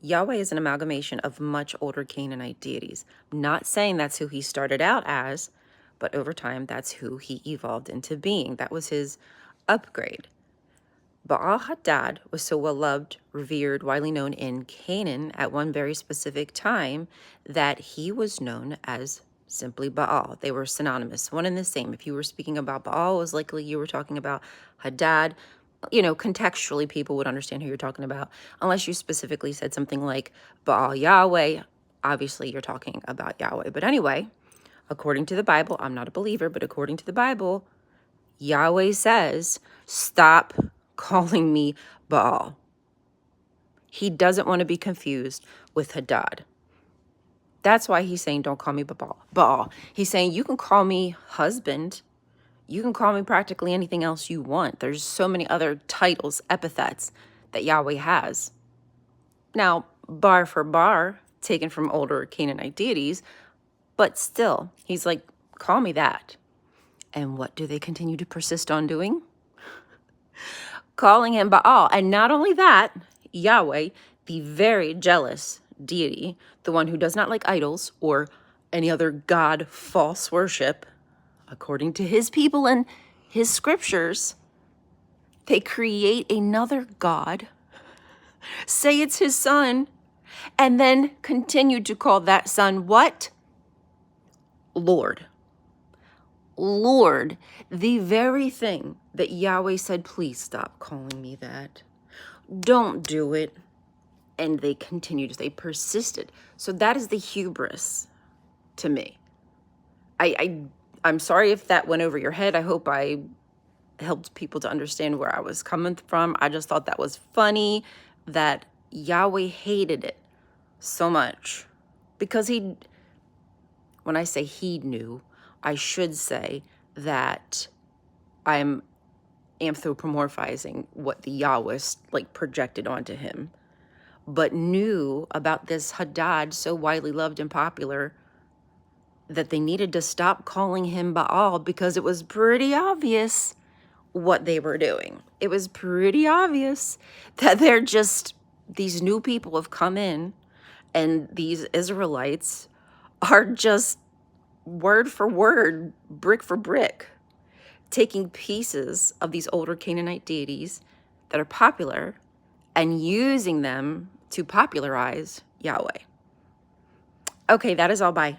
Yahweh is an amalgamation of much older Canaanite deities. I'm not saying that's who he started out as, but over time, that's who he evolved into being. That was his upgrade. Baal Hadad was so well loved, revered, widely known in Canaan at one very specific time that he was known as simply Baal. They were synonymous, one and the same. If you were speaking about Baal, it was likely you were talking about Hadad. You know, contextually, people would understand who you're talking about, unless you specifically said something like Baal Yahweh. Obviously, you're talking about Yahweh. But anyway, according to the Bible, I'm not a believer, but according to the Bible, Yahweh says, stop calling me Baal. He doesn't want to be confused with Hadad. That's why he's saying, don't call me Baal. He's saying, you can call me husband. You can call me practically anything else you want. There's so many other titles, epithets that Yahweh has. Now, bar for bar, taken from older Canaanite deities, but still, he's like, call me that. And what do they continue to persist on doing? Calling him Baal. And not only that, Yahweh, the very jealous deity, the one who does not like idols or any other god false worship, according to his people and his scriptures, they create another god, say it's his son, and then continue to call that son what? Lord. Lord, the very thing that Yahweh said, please stop calling me that. Don't do it. And they continued, they persisted. So that is the hubris to me. I'm sorry if that went over your head. I hope I helped people to understand where I was coming from. I just thought that was funny that Yahweh hated it so much because when I say he knew, I should say that I'm anthropomorphizing what the Yahwists projected onto him, but knew about this Hadad so widely loved and popular that they needed to stop calling him Baal because it was pretty obvious what they were doing. It was pretty obvious that these new people have come in and these Israelites are just word for word, brick for brick, taking pieces of these older Canaanite deities that are popular and using them to popularize Yahweh. Okay, that is all. Bye.